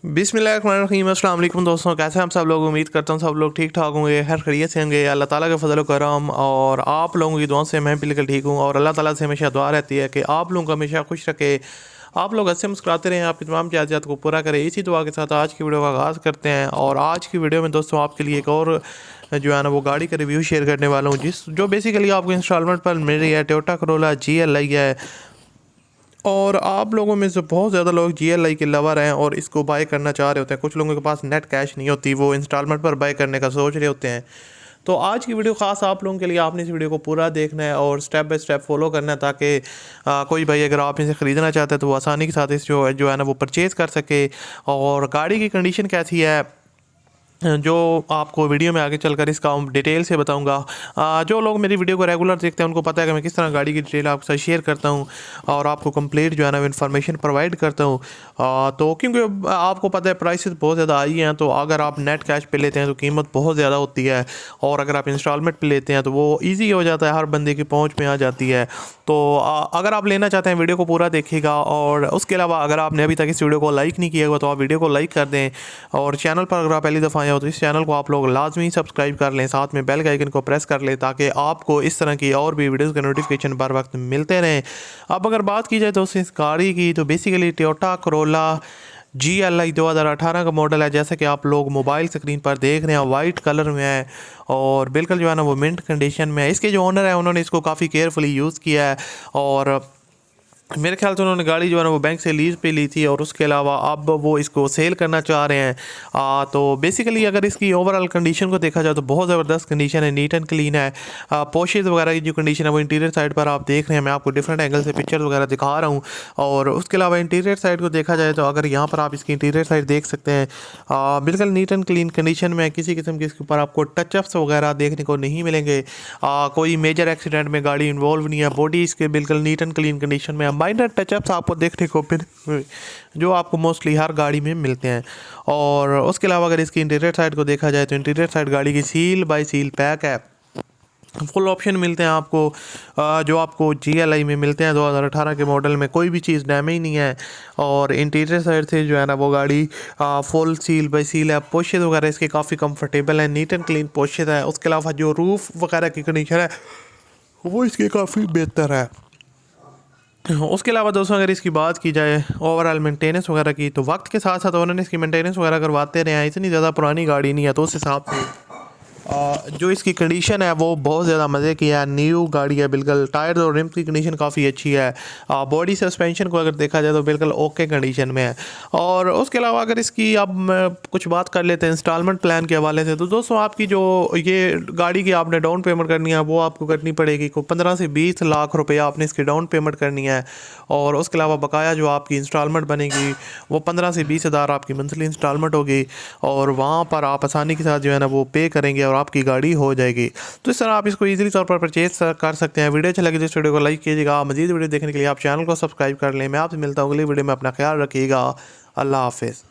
बिस्मिल्लाहिर्रहमानिर्रहीम। अस्सलाम वालेकुम दोस्तों, कैसे हैं आप सब लोग। उम्मीद करता हूँ सब लोग ठीक ठाक होंगे, हर खैरियत से होंगे। अल्लाह ताला का फजल करम और आप लोगों की दुआओं से मैं बिल्कुल ठीक हूँ। और अल्लाह ताला से हमेशा दुआ रहती है कि आप लोगों को हमेशा खुश रखे, आप लोग हंसते मुस्कुराते रहें, आपकी तमाम ख्वाहिशात को पूरा करें। इसी दुआ के साथ आज की वीडियो का आगाज़ करते हैं। और आज की वीडियो में दोस्तों आपके लिए एक और जो है ना वो गाड़ी का रिव्यू शेयर करने वाला हूँ, जो बेसिकली आपको इंस्टॉलमेंट पर मिल रही है। टोयोटा करोला GLI है। और आप लोगों में से बहुत ज़्यादा लोग GLI के लवर हैं और इसको बाय करना चाह रहे होते हैं। कुछ लोगों के पास नेट कैश नहीं होती, वो इंस्टॉलमेंट पर बाय करने का सोच रहे होते हैं। तो आज की वीडियो ख़ास आप लोगों के लिए, आपने इस वीडियो को पूरा देखना है और स्टेप बाय स्टेप फॉलो करना है, ताकि कोई भाई अगर आप इसे ख़रीदना चाहते हैं तो वो आसानी के साथ इस जो है ना वो परचेज़ कर सके। और गाड़ी की कंडीशन कैसी है जो आपको वीडियो में आगे चलकर इसका डिटेल से बताऊंगा। जो लोग मेरी वीडियो को रेगुलर देखते हैं उनको पता है कि मैं किस तरह गाड़ी की डिटेल आपके साथ शेयर करता हूं और आपको कंप्लीट जो है ना इन्फॉर्मेशन प्रोवाइड करता हूं। तो क्योंकि आपको पता है प्राइसेस बहुत ज़्यादा आई हैं, तो अगर आप नेट कैश पे लेते हैं तो कीमत बहुत ज़्यादा होती है, और अगर आप इंस्टॉलमेंट पे लेते हैं तो वो ईजी हो जाता है, हर बंदे की पहुँच में आ जाती है। तो अगर आप लेना चाहते हैं वीडियो को पूरा देखिएगा। और उसके अलावा अगर आपने अभी तक इस वीडियो को लाइक नहीं किया हुआ तो आप वीडियो को लाइक कर दें। और चैनल पर अगर आप पहली दफ़ा आए हो तो इस चैनल को आप लोग लाजमी सब्सक्राइब कर लें, साथ में बेल के आइकन को प्रेस कर लें, ताकि आपको इस तरह की और भी वीडियोस के नोटिफिकेशन बर वक्त मिलते रहें। अब अगर बात की जाए तो इस गाड़ी की, तो बेसिकली टोयोटा करोला GLI 2018 का मॉडल है। जैसा कि आप लोग मोबाइल स्क्रीन पर देख रहे हैं, वाइट कलर में है और बिल्कुल जो है ना वो मिंट कंडीशन में है। इसके जो ओनर है उन्होंने इसको काफ़ी केयरफुली यूज़ किया है, और मेरे ख्याल से उन्होंने गाड़ी जो है ना वो बैंक से लीज़ पे ली थी, और उसके अलावा अब वो इसको सेल करना चाह रहे हैं। तो बेसिकली अगर इसकी ओवरऑल कंडीशन को देखा जाए तो बहुत ज़बरदस्त कंडीशन है, नीट एंड क्लीन है। पोर्शेज़ वगैरह की जो कंडीशन है वो इंटीरियर साइड पर आप देख रहे हैं, मैं आपको डिफरेंट एंगल से पिक्चर वगैरह दिखा रहा हूँ। और उसके अलावा इंटीरियर साइड को देखा जाए तो अगर यहाँ पर आप इसकी इंटीरियर साइड देख सकते हैं, बिल्कुल नीट एंड क्लीन कंडीशन में, किसी किस्म के इसके ऊपर आपको टचअप्स वगैरह देखने को नहीं मिलेंगे। कोई मेजर एक्सीडेंट में गाड़ी इन्वॉल्व नहीं है, बॉडी इसके बिल्कुल नीट एंड क्लीन कंडीशन में है। माइनर टचअप्स आपको देखने को जो आपको मोस्टली हर गाड़ी में मिलते हैं। और उसके अलावा अगर इसकी इंटीरियर साइड को देखा जाए तो इंटीरियर साइड गाड़ी की सील बाय सील पैक है, फुल ऑप्शन मिलते हैं आपको। जो आपको GLI में मिलते हैं 2018 के मॉडल में, कोई भी चीज़ डैमेज नहीं है। और इंटीरियर साइड से जो है ना वो गाड़ी फुल सील बाय सील है। पोशेज वगैरह इसके काफ़ी कंफर्टेबल है, नीट एंड क्लीन पोशेज है। उसके अलावा जो रूफ़ वगैरह की कंडीशन है वो इसकी काफ़ी बेहतर है। उसके अलावा दोस्तों अगर इसकी बात की जाए ओवरऑल मेंटेनेंस वगैरह की, तो वक्त के साथ साथ उन्होंने इसकी मेंटेनेंस वगैरह करवाते रहे हैं। इतनी ज़्यादा पुरानी गाड़ी नहीं है, तो उस हिसाब से जो इसकी कंडीशन है वो बहुत ज़्यादा मज़े की है। न्यू गाड़ी है बिल्कुल। टायर और रिम की कंडीशन काफ़ी अच्छी है। बॉडी सस्पेंशन को अगर देखा जाए तो बिल्कुल ओके कंडीशन में है। और उसके अलावा अगर इसकी अब कुछ बात कर लेते हैं इंस्टॉलमेंट प्लान के हवाले से, तो दोस्तों आपकी जो ये गाड़ी की आपने डाउन पेमेंट करनी है वो आपको करनी पड़ेगी। 15 से 20 लाख रुपया आपने इसकी डाउन पेमेंट करनी है। और उसके अलावा बकाया जो आपकी इंस्टॉलमेंट बनेगी वो 15 से 20 हज़ार आपकी मंथली इंस्टॉलमेंट होगी, और वहाँ पर आप आसानी के साथ जो है ना वो पे करेंगे और आपकी गाड़ी हो जाएगी। तो इस तरह आप इसको इजीली तौर पर परचेज कर सकते हैं। वीडियो अच्छा लगे तो इस वीडियो को लाइक कीजिएगा। मज़ीद वीडियो देखने के लिए आप चैनल को सब्सक्राइब कर लें। मैं आपसे मिलता हूँ अगली वीडियो में। अपना ख्याल रखिएगा। अल्लाह हाफिज़।